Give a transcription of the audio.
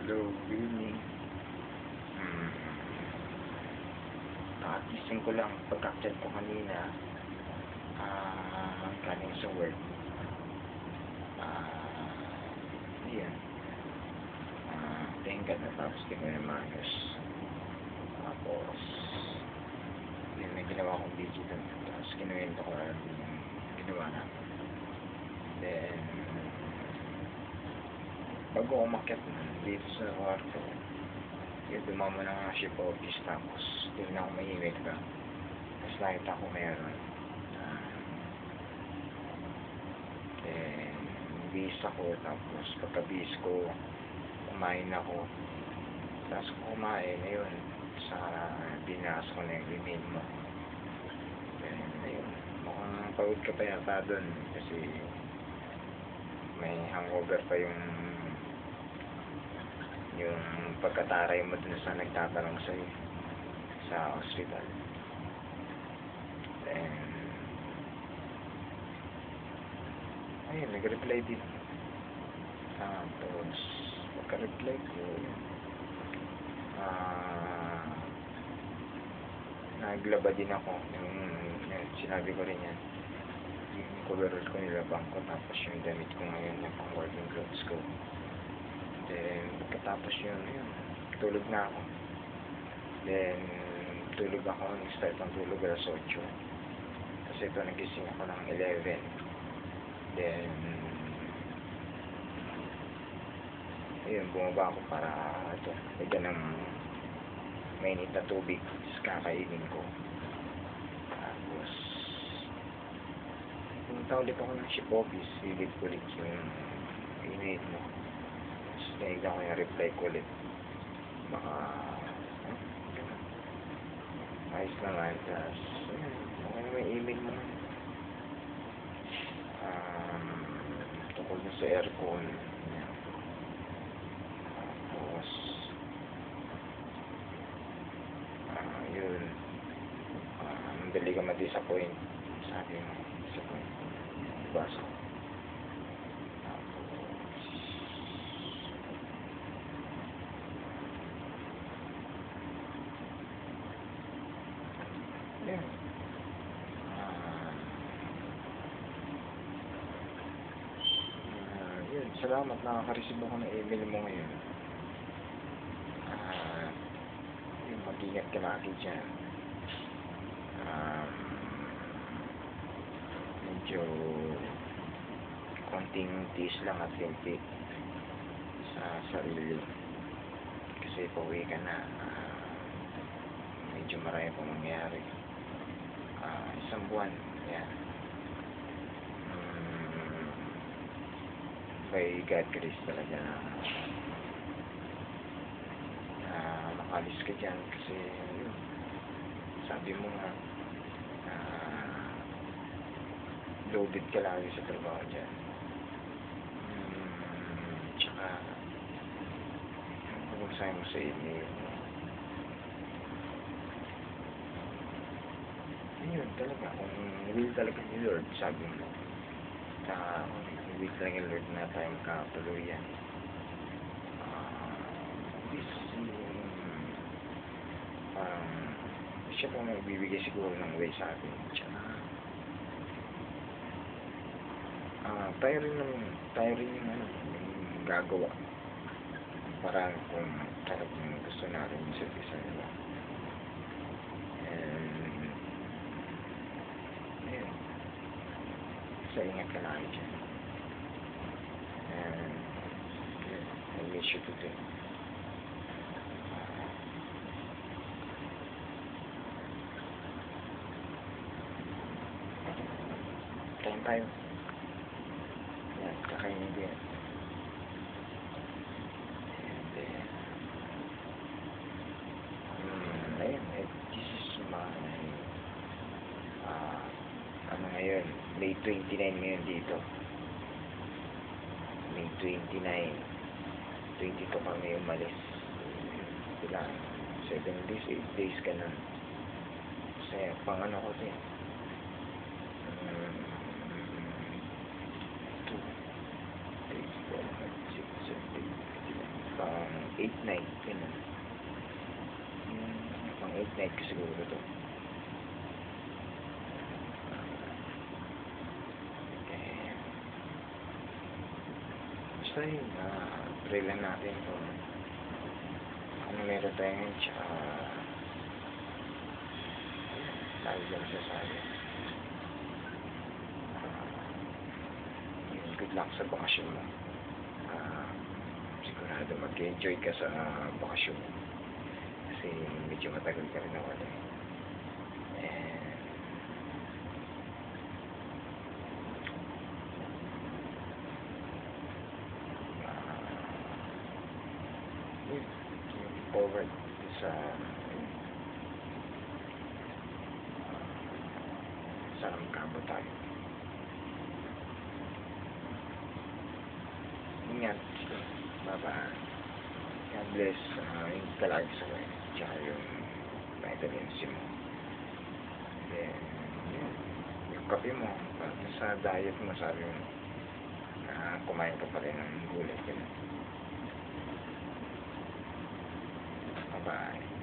Hello, good evening. Hmm, Nakagising ko lang pagka-chat ko kanina, galing sa work. Ayun, thank God natapos din ko yung maayos. Tapos, yun, may ginawa akong video dun. Tapos, kinuwento ko lang din yung ginawa natin. Then, bago ako umakyat dito sa kwarto, yun, dumama na nga ship office. Tapos, doon na ako may-email ka. Tapos, nakita ko meron. Bis ako. Tapos, pagka-bis ko, kumain ako. Tapos, kumain, ayun, sa binasa ko na yung email mo. Then, ayun, mukhang pagod ka pa yata doon. Kasi, may hangover pa yung pagkataray mo dun sa nagtatanong sa'yo sa hospital. Then, ayun, nag-reply din. Tapos, pagka-reply ko, naglaba din ako. Yung sinabi ko rin yan. Yung coverall ko nilabang ko. Tapos yung damit ko ngayon, yung pang-working clothes ko. Then, pagkatapos yun, tulog na ako. Then, tulog ako. Nag-start ng tulog alas 8. Kasi ito, nagising ako ng 11. Then, ayun, bumaba ako para ito, lagyan ng mainit na tubig. Kakainin ko. Tapos, pumunta ulit ako ng ship office. Silip ulit yung email mo. Tapos, naignan ko yung reply ko ulit. Baka, ayos naman. Tapos, okay na may email mo. Tungkol na sa aircon. Tapos, yun, madali ka ma-disappoint. Sabi mo, disappoint. Basa ko. Tapos, yun. Yun, salamat, nakaka-receive ako ng email mo ngayon. Yun, mag-ingat ka lagi dyan. Medyo konting tiis lang at hinti sa sarili. Kasi pauwi ka na. Medyo marami pang mangyari. Isang buwan. Yan. By God grace talaga na makalis ka dyan. Kasi yun, sabi mo nga, loaded ka lagi sa trabaho dyan. Tsaka, kung sa'yo mo sa email, yun talaga, kung will talaga ni Lord, sabi mo, kung will talaga ni Lord na tayo magkakatuluyan, siya po magbibigay siguro ng way sa atin. Tsaka, tayo rin yung gagawa para kung talagang gusto natin yung isa't isa, diba? And ayun, sa ingat ka lagi dyan. And I wish you today. Kain tayo. Yan, kakainin ko yan. And ayun, this is my ngayon, May 29 ngayon dito. May 29. 22 kami umalis. Ilan? 7 days, 8 days ka nun. Kasi pang ano ko din. 2, 3, 4, 5, 6, 7, 8, 9, pang 8 night, ganun. Pang 8 night ko siguro to. Eh, basta yun, pray lang natin kung ano meron tayo ngayon, tsaka lalo lang sasabi. Good luck sa bakasyon mo. Sigurado mag-enjoy ka sa bakasyon mo. Kasi medyo matagal ka rin nawala. And looking forward sa sana magkabo tayo. Ingat. Bye-bye. God bless. Yung palagi sa kayo. Tsaka yung vitamins mo. Then, yun. Yung kape mo. Sa diet mo, sabi mo, kumain ka pa rin ng gulay. Bye-bye.